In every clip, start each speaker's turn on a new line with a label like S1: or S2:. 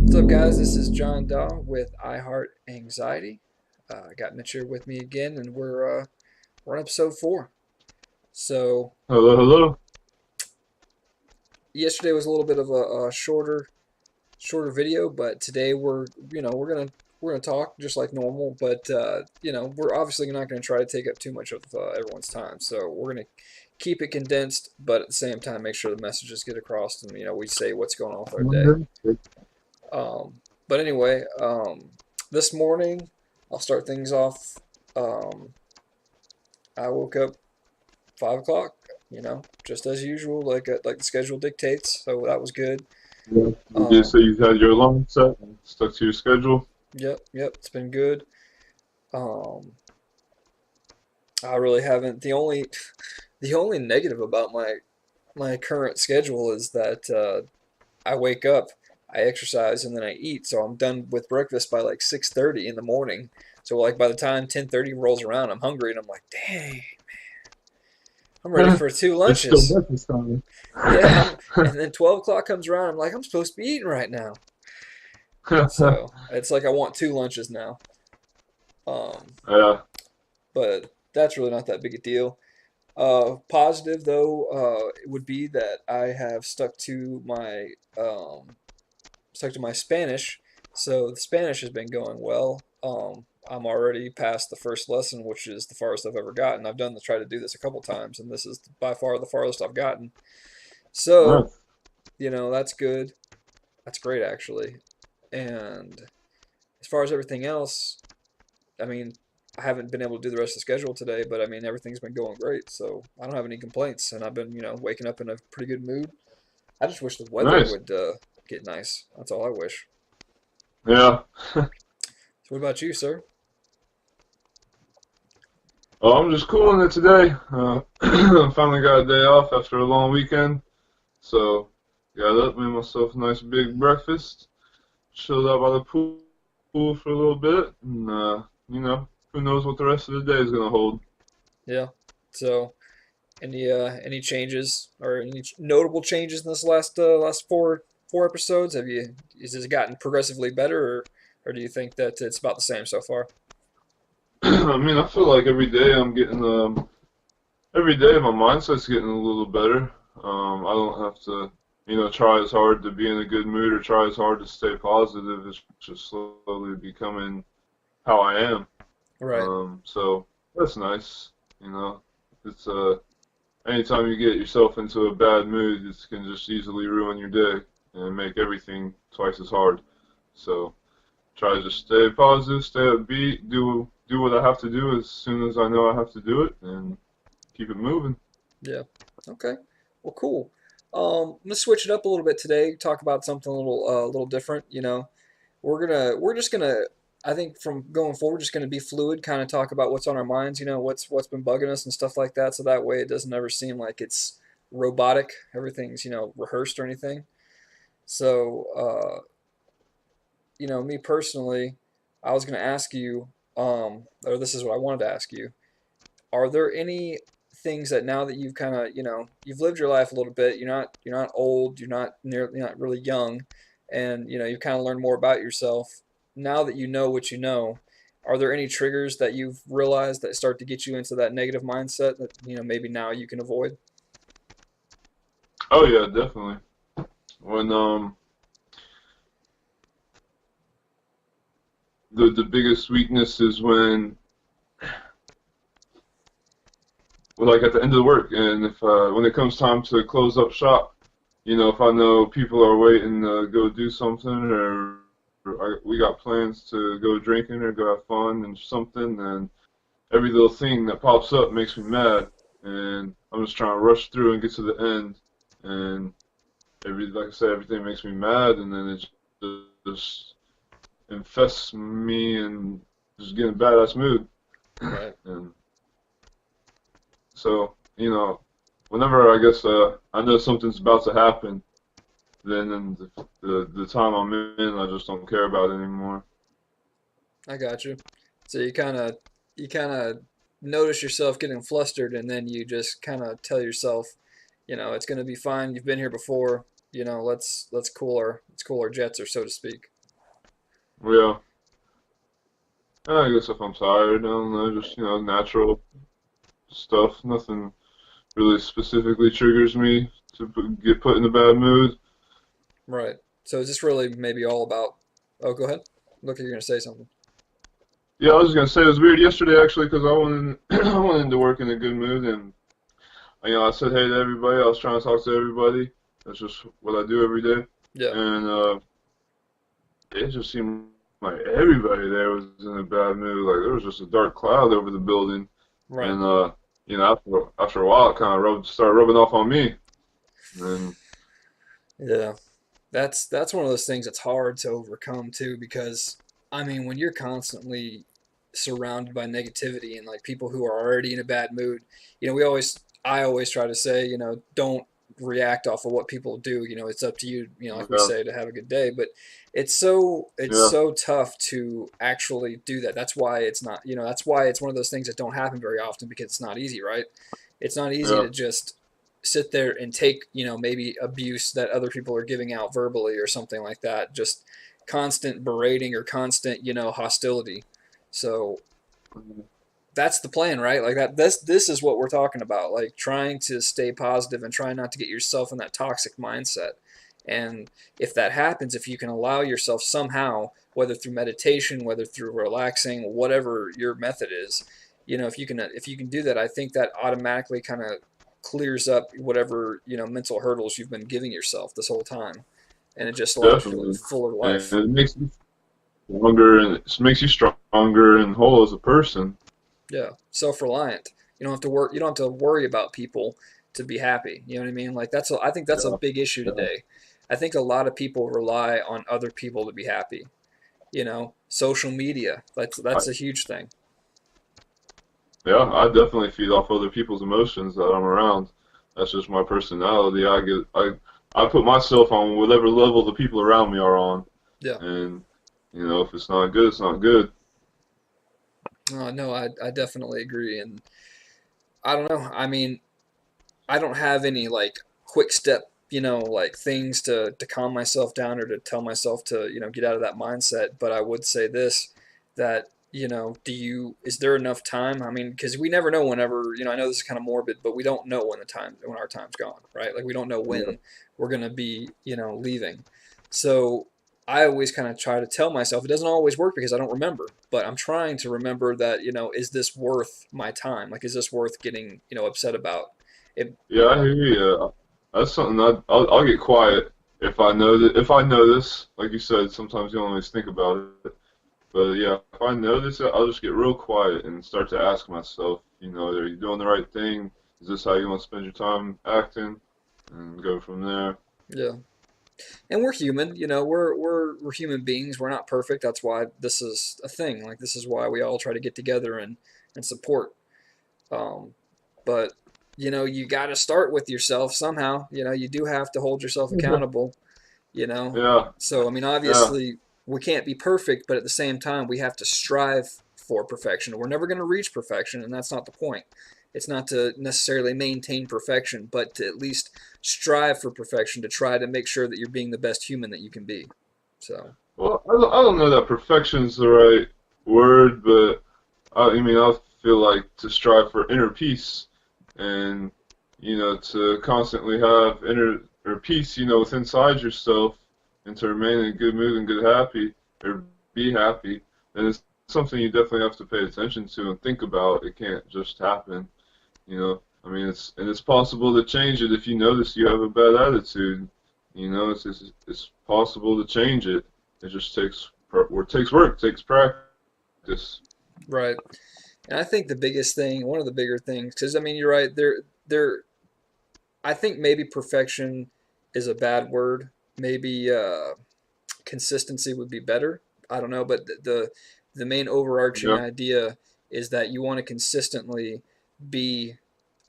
S1: What's up, guys? This is John Daw with iHeartAnxiety. I got Mitch here with me again, and we're on episode 4. So
S2: Hello, hello.
S1: yesterday was a little bit of a shorter video, but today we're gonna talk just like normal. But we're obviously not gonna try to take up too much of everyone's time. So we're gonna keep it condensed, but at the same time make sure the messages get across, and we say what's going on with our day. But anyway, this morning I'll start things off. Um, I woke up 5 o'clock, just as usual, like the schedule dictates. So that was good.
S2: Yeah. You did
S1: Um,
S2: say you had your alarm set and stuck to your schedule.
S1: yep, it's been good. Um, I really haven't. The only negative about my current schedule is that I wake up, I exercise, and then I eat. So I'm done with breakfast by like 6:30 in the morning. So like by the time 10:30 rolls around, I'm hungry and I'm like, dang, I'm ready for two
S2: It's still
S1: lunches.
S2: breakfast time.
S1: Yeah, and then 12 o'clock comes around. I'm like, I'm supposed to be eating right now. So it's like I want two lunches now. Um,
S2: Yeah,
S1: but that's really not that big a deal. Positive though, it would be that I have stuck to my Spanish. So the Spanish has been going well. I'm already past the first lesson, which is the farthest I've ever gotten. I've tried to do this a couple times, and this is by far the farthest I've gotten. So,
S2: nice.
S1: that's good. That's great, actually. And as far as everything else, I mean, I haven't been able to do the rest of the schedule today, but I mean, everything's been going great. So I don't have any complaints, and I've been, waking up in a pretty good mood. I just wish the weather
S2: Nice.
S1: would get nice. That's all I wish.
S2: Yeah.
S1: So what about you, sir?
S2: Well, I'm just cooling it today. Finally got a day off after a long weekend. So, got up, made myself a nice big breakfast, chilled out by the pool for a little bit, and, who knows what the rest of the day is going to hold.
S1: Yeah. So any changes or any notable changes in this last four episodes? Has it gotten progressively better, or do you think that it's about the same so far?
S2: I mean, I feel like every day my mindset's getting a little better. I don't have to, try as hard to be in a good mood or try as hard to stay positive. It's just slowly becoming how I am.
S1: Right.
S2: So that's nice. You know, it's anytime you get yourself into a bad mood, it can just easily ruin your day and make everything twice as hard. So try to just stay positive, stay upbeat, do what I have to do as soon as I know I have to do it, and keep it moving.
S1: Yeah. Okay. Well, cool. I'm gonna switch it up a little bit today. Talk about something a little different. We're just gonna, I think from going forward, just gonna be fluid. Kind of talk about what's on our minds. What's been bugging us and stuff like that. So that way, it doesn't ever seem like it's robotic. Everything's rehearsed or anything. So me personally, I was gonna ask you, or this is what I wanted to ask you. Are there any things that now that you've kind of you've lived your life a little bit, you're not old, you're not really young, and you've kind of learned more about yourself. Now that you know what you know, are there any triggers that you've realized that start to get you into that negative mindset that maybe now you can avoid?
S2: Oh yeah, definitely. When the biggest weakness is when like at the end of the work, and if when it comes time to close up shop, if I know people are waiting to go do something, or we got plans to go drinking or go have fun and something, and every little thing that pops up makes me mad, and I'm just trying to rush through and get to the end, and like I said, everything makes me mad, and then it just infests me and just get in a badass mood.
S1: Right.
S2: And so, whenever I guess I know something's about to happen, then in the time I'm in, I just don't care about it anymore.
S1: I got you. So you kind of notice yourself getting flustered, and then you just kind of tell yourself, it's going to be fine. You've been here before. Let's cool our jets, or so to speak.
S2: Yeah. I guess if I'm tired, I don't know, just natural stuff. Nothing really specifically triggers me to get put in a bad mood.
S1: Right. So is this really maybe all about? Oh, go ahead. Look, you're gonna say something.
S2: Yeah, I was just gonna say it was weird yesterday actually because I went I went into work in a good mood and I said hey to everybody. I was trying to talk to everybody. That's just what I do every day,
S1: Yeah.
S2: and it just seemed like everybody there was in a bad mood. Like there was just a dark cloud over the building,
S1: Right.
S2: and after a while, it kind of started rubbing off on me. And
S1: Yeah. That's one of those things that's hard to overcome too, because I mean, when you're constantly surrounded by negativity and like people who are already in a bad mood, I always try to say, don't react off of what people do. It's up to you, like we
S2: yeah,
S1: say, to have a good day. But it's so tough to actually do that. That's why it's not, that's why it's one of those things that don't happen very often because it's not easy, right? It's not easy
S2: yeah,
S1: to just sit there and take, maybe abuse that other people are giving out verbally or something like that. Just constant berating or constant, hostility. So
S2: yeah.
S1: that's the plan, right? Like that this is what we're talking about. Like trying to stay positive and trying not to get yourself in that toxic mindset. And if that happens, if you can allow yourself somehow, whether through meditation, whether through relaxing, whatever your method is, if you can do that, I think that automatically kind of clears up whatever, mental hurdles you've been giving yourself this whole time. And it just allows you to live a
S2: Definitely.
S1: fuller
S2: And
S1: life.
S2: it makes you stronger, and it makes you stronger and whole as a person.
S1: Yeah, self-reliant. You don't have to worry about people to be happy. You know what I mean? Like I think that's a
S2: Yeah,
S1: big issue
S2: yeah,
S1: today. I think a lot of people rely on other people to be happy. Social media.
S2: I,
S1: That's a huge thing.
S2: yeah. I definitely feed off other people's emotions that I'm around. That's just my personality. I put myself on whatever level the people around me are on,
S1: Yeah.
S2: and if it's not good, it's not good.
S1: No, I definitely agree. And I don't know. I mean, I don't have any like quick step, like things to calm myself down or to tell myself to, get out of that mindset. But I would say this, that, is there enough time? I mean, because we never know whenever, I know this is kind of morbid, but we don't know when our time's gone, right? Like we don't know
S2: Yeah,
S1: when we're going to be, leaving. So I always kind of try to tell myself it doesn't always work because I don't remember, but I'm trying to remember that, is this worth my time? Like, is this worth getting, upset about? It,
S2: yeah. I hear you. That's something I'll get quiet if I know this. Like you said, sometimes you don't always think about it. But yeah, if I notice it, I'll just get real quiet and start to ask myself, are you doing the right thing? Is this how you want to spend your time acting? And go from there.
S1: yeah. And we're human, we're human beings. We're not perfect. That's why this is a thing. Like this is why we all try to get together and support. Um, but you got to start with yourself somehow. You do have to hold yourself accountable. You know,
S2: Yeah,
S1: so I mean,
S2: yeah,
S1: obviously we can't be perfect, but at the same time, we have to strive for perfection. We're never going to reach perfection, and that's not the point. It's not to necessarily maintain perfection, but to at least strive for perfection to try to make sure that you're being the best human that you can be. So,
S2: well, I don't know that perfection's the right word, but I mean, I feel like to strive for inner peace and, to constantly have inner peace, with inside yourself and to remain in a good mood and good happy or be happy, then it's something you definitely have to pay attention to and think about. It can't just happen, I mean, it's possible to change it if you notice you have a bad attitude. It's possible to change it. It just takes work, takes practice.
S1: right. And I think the biggest thing, one of the bigger things, because I mean, you're right. I think maybe perfection is a bad word. Maybe consistency would be better. I don't know, but the main overarching
S2: Yeah,
S1: idea is that you want to consistently be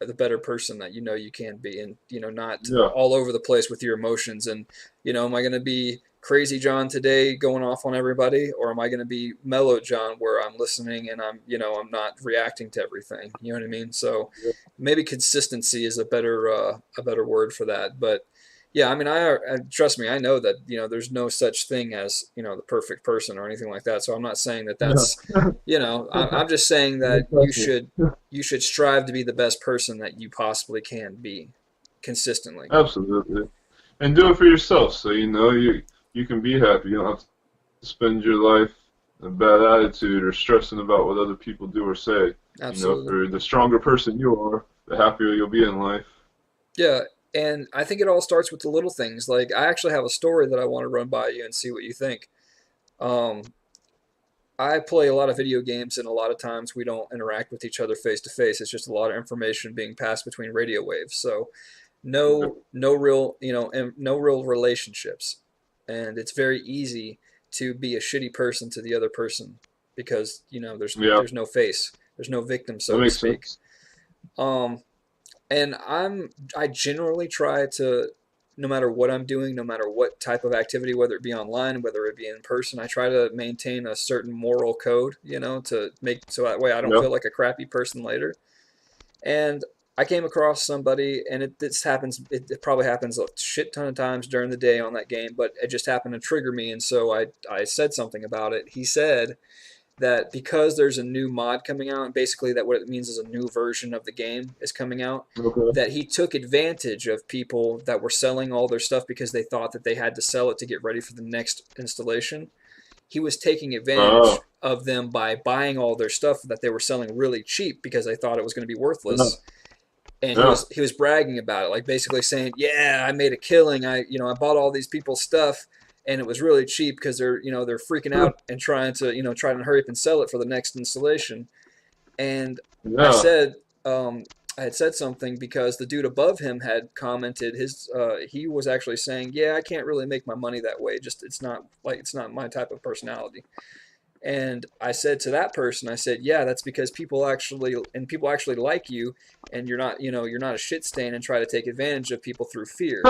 S1: the better person that you know you can be, and not
S2: yeah,
S1: all over the place with your emotions. And am I going to be crazy John today, going off on everybody, or am I going to be mellow John, where I'm listening and I'm not reacting to everything? You know what I mean? So
S2: yeah,
S1: maybe consistency is a better word for that, but Yeah, I mean, I trust me, I know that, there's no such thing as, the perfect person or anything like that. So I'm not saying that
S2: Yeah.
S1: that's, I'm just saying
S2: Yeah,
S1: that you
S2: trust me.
S1: should you should strive to be the best person that you possibly can be consistently.
S2: Absolutely. And do it for yourself, so you know you can be happy. You don't have to spend your life in a bad attitude or stressing about what other people do or say. You know,
S1: Absolutely.
S2: for the stronger person you are, the happier you'll be in life.
S1: Yeah, and I think it all starts with the little things. Like I actually have a story that I want to run by you and see what you think. Um, I play a lot of video games, and a lot of times we don't interact with each other face to face. It's just a lot of information being passed between radio waves. So
S2: Yeah.
S1: no real, no real relationships, and it's very easy to be a shitty person to the other person because
S2: Yeah,
S1: there's no face, there's no victim,
S2: that
S1: so to
S2: makes
S1: speak.
S2: sense.
S1: Um, and I generally try to, no matter what I'm doing, no matter what type of activity, whether it be online, whether it be in person, I try to maintain a certain moral code, to make so that way I don't
S2: Yeah.
S1: feel like a crappy person later. And I came across somebody, and this happens. It probably happens a shit ton of times during the day on that game, but it just happened to trigger me, and so I said something about it. He said that because there's a new mod coming out, and basically that what it means is a new version of the game is coming out,
S2: Okay.
S1: that he took advantage of people that were selling all their stuff because they thought that they had to sell it to get ready for the next installation. He was taking advantage
S2: Oh,
S1: of them by buying all their stuff that they were selling really cheap because they thought it was going to be
S2: yeah.
S1: worthless. And he
S2: Yeah.
S1: was he was bragging about it, like basically saying, "Yeah, I made a killing. I bought all these people's stuff, and it was really cheap because they're freaking out and trying to hurry up and sell it for the next installation." And I
S2: Yeah.
S1: said, I had said something because the dude above him had commented he was actually saying, "Yeah, I can't really make my money that way. Just it's not my type of personality." And I said to that person, I said, "Yeah, that's because people actually like you, and you're not a shit stain and try to take advantage of people through fear,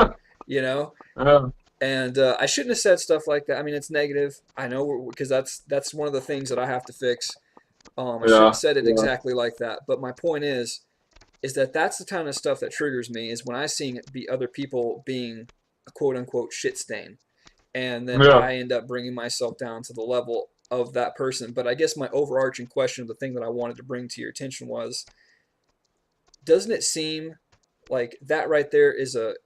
S1: you know."
S2: Yeah.
S1: And I shouldn't have said stuff like that. I mean, it's negative. I know because that's one of the things that I have to fix. I shouldn't have
S2: Yeah.
S1: said it
S2: Yeah.
S1: exactly like that. But my point is that that's the kind of stuff that triggers me is when I see be other people being a quote unquote shit stain, and then
S2: Yeah.
S1: I end up bringing myself down to the level of that person. But I guess my overarching question, the thing that I wanted to bring to your attention was, doesn't it seem like that right there is a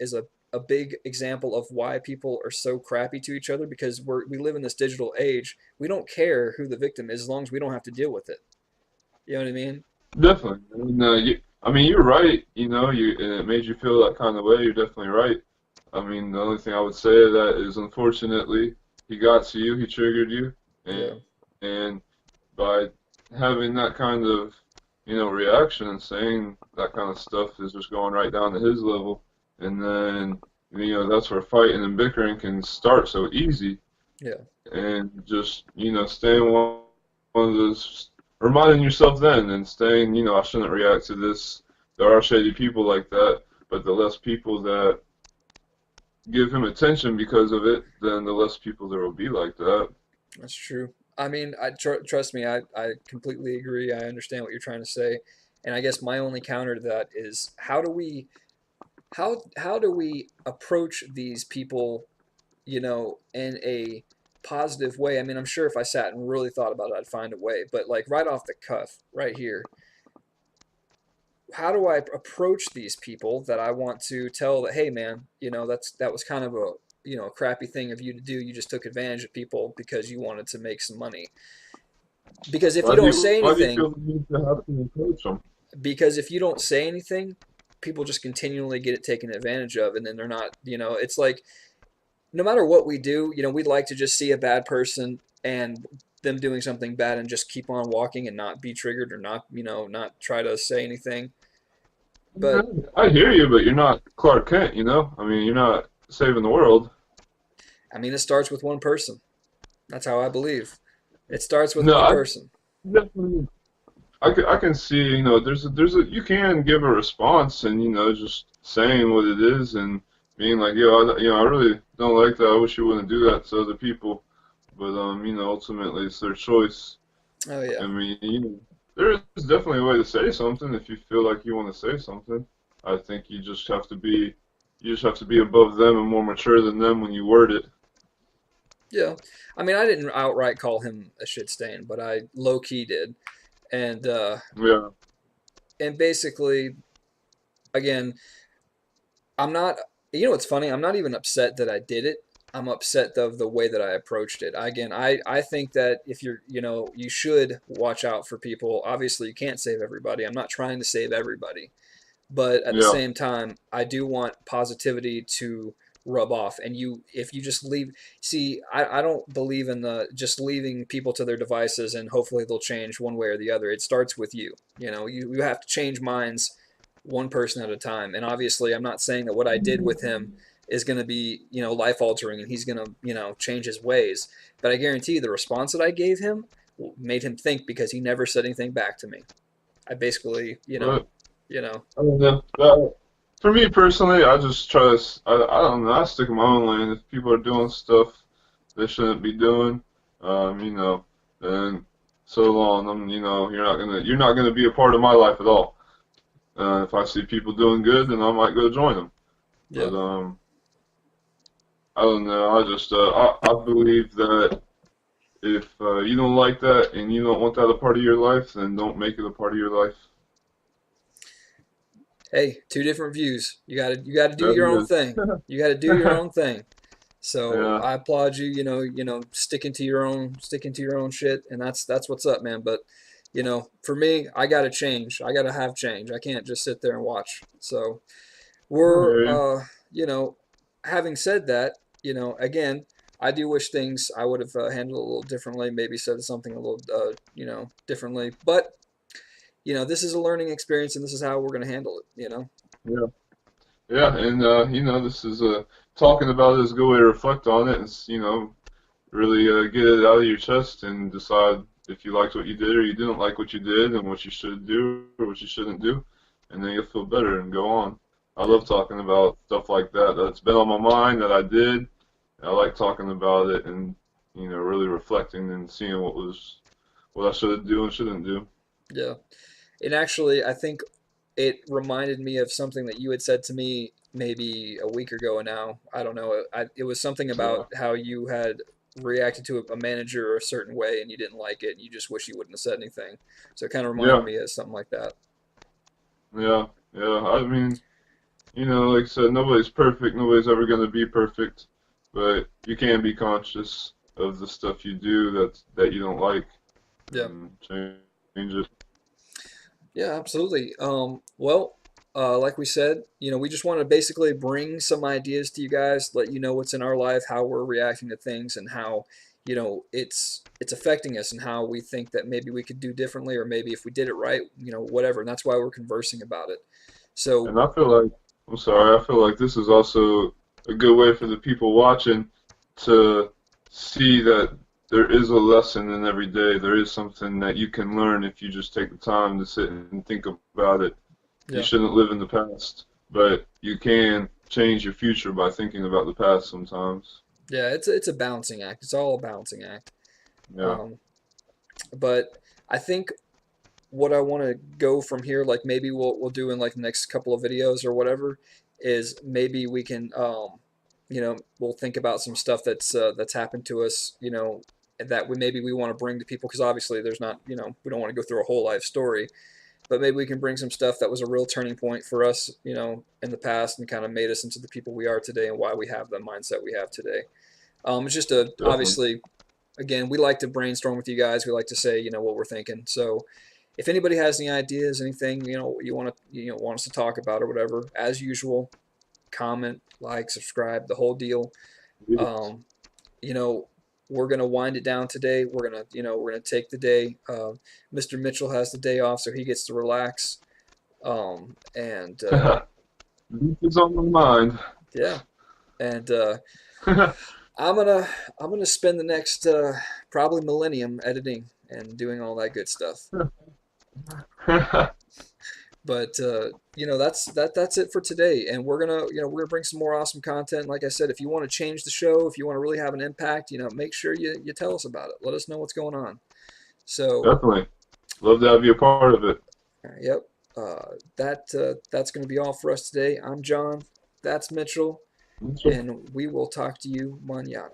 S1: big example of why people are so crappy to each other because we live in this digital age. We don't care who the victim is as long as we don't have to deal with it. You know what I mean?
S2: Definitely. I mean, you're right. You know, and it made you feel that kind of way. You're definitely right. I mean, the only thing I would say to that is, unfortunately, he got to you. He triggered you, and,
S1: Yeah,
S2: and by having that kind of, reaction and saying that kind of stuff is just going right down to his level, and then, that's where fighting and bickering can start so easy,
S1: yeah,
S2: and just, staying one of those, reminding yourself then and staying, I shouldn't react to this. There are shady people like that, but the less people that give him attention because of it, then the less people there will be like that.
S1: that's true. I mean, trust me, I completely agree. I understand what you're trying to say, and I guess my only counter to that is how do we approach these people, in a positive way? I mean, I'm sure if I sat and really thought about it, I'd find a way. But like right off the cuff, right here, how do I approach these people that I want to tell that, hey, man, that was kind of a crappy thing of you to do. You just took advantage of people because you wanted to make some money. Because if you don't say
S2: Why do you
S1: anything,
S2: feel the need to have to approach them?
S1: because if you don't say anything, people just continually get it taken advantage of, and then they're not. It's like no matter what we do, we'd like to just see a bad person and them doing something bad and just keep on walking and not be triggered or not, not try to say anything.
S2: Yeah,
S1: But
S2: I hear you, but you're not Clark Kent, you know? I mean, you're not saving the world.
S1: I mean, it starts with one person. That's how I believe. It starts with
S2: No,
S1: one
S2: I
S1: person.
S2: definitely, I can see, you can give a response and, just saying what it is and being like, I really don't like that. I wish you wouldn't do that to other people. But, ultimately it's their choice.
S1: Oh yeah.
S2: I mean, there is definitely a way to say something if you feel like you want to say something. I think you just have to be, You just have to be above them and more mature than them when you word it.
S1: Yeah. I mean, I didn't outright call him a shit stain, but I low key did. And
S2: Yeah,
S1: and basically, again, I'm not, you know what's funny? I'm not even upset that I did it. I'm upset of the way that I approached it. Again, I think that if you're, you should watch out for people. Obviously, you can't save everybody. I'm not trying to save everybody. But at the
S2: yeah,
S1: same time, I do want positivity to rub off. And if you just leave, see, I don't believe in the just leaving people to their devices and hopefully they'll change one way or the other. It starts with you. You have to change minds one person at a time. And obviously, I'm not saying that what I did with him is going to be, life altering and he's going to, change his ways. But I guarantee you the response that I gave him made him think because he never said anything back to me. I basically,
S2: but
S1: you know,
S2: I don't know. For me personally, I just try to. I don't know. I stick in my own lane. If people are doing stuff they shouldn't be doing, you know, then so long. You're not gonna be a part of my life at all. If I see people doing good, then I might go join them.
S1: yeah.
S2: But I don't know. I believe that if you don't like that and you don't want that a part of your life, then don't make it a part of your life.
S1: Hey, two different views. You got to do
S2: That
S1: your own
S2: is.
S1: thing. You got to do your own thing. So
S2: Yeah.
S1: I applaud you. Sticking to your own shit, and that's what's up, man. But for me, I got to change. I got to have change. I can't just sit there and watch. So
S2: I
S1: we're,
S2: hear you.
S1: you know, having said that, again, I do wish things I would have handled a little differently. Maybe said something a little, differently. But this is a learning experience, and this is how we're going to handle it.
S2: Yeah. Yeah, and this is talking about it is a good way to reflect on it, and really get it out of your chest and decide if you liked what you did or you didn't like what you did, and what you should do or what you shouldn't do, and then you'll feel better and go on. I
S1: Yeah.
S2: love talking about stuff like that. That's been on my mind that I did. I like talking about it and really reflecting and seeing what I should do and shouldn't do.
S1: Yeah. And actually, I think it reminded me of something that you had said to me maybe a week ago now. I don't know. It was something about
S2: Yeah,
S1: how you had reacted to a manager a certain way and you didn't like it and you just wish you wouldn't have said anything. So it kind of reminded
S2: yeah,
S1: me of something like that.
S2: yeah, yeah. I mean, like I said, nobody's perfect. Nobody's ever going to be perfect, but you can be conscious of the stuff you do that you don't like
S1: Yeah.
S2: and change it.
S1: Yeah, absolutely. Well, like we said, we just want to basically bring some ideas to you guys, let you know what's in our life, how we're reacting to things, and how, it's affecting us, and how we think that maybe we could do differently, or maybe if we did it right, whatever. And that's why we're conversing about it. So,
S2: And I'm sorry, I feel like this is also a good way for the people watching to see that there is a lesson in every day. There is something that you can learn if you just take the time to sit and think about it. You
S1: yeah,
S2: shouldn't live in the past, but you can change your future by thinking about the past sometimes.
S1: yeah, it's a balancing act. It's all a balancing act.
S2: Yeah.
S1: Um, but I think what I want to go from here, like maybe we'll do in like the next couple of videos or whatever, is maybe we can, we'll think about some stuff that's happened to us, that we want to bring to people because obviously there's not, we don't want to go through a whole life story, but maybe we can bring some stuff that was a real turning point for us, in the past and kind of made us into the people we are today and why we have the mindset we have today. It's just
S2: Definitely.
S1: obviously, again, we like to brainstorm with you guys. We like to say, what we're thinking. So if anybody has any ideas, anything, you want us to talk about or whatever, as usual, comment, like, subscribe, the whole deal.
S2: Yes.
S1: Um, you know, we're gonna wind it down today. We're gonna take the day. Mr. Mitchell has the day off, so he gets to relax. And
S2: This is on my mind.
S1: yeah, and I'm gonna spend the next probably millennium editing and doing all that good stuff. But that's it for today, and we're gonna bring some more awesome content. Like I said, if you want to change the show, if you want to really have an impact, make sure you tell us about it. Let us know what's going on. So,
S2: Definitely. Love to have you a part of it.
S1: yep, that's gonna be all for us today. I'm John. That's Mitchell,
S2: That's right.
S1: and we will talk to you mañana.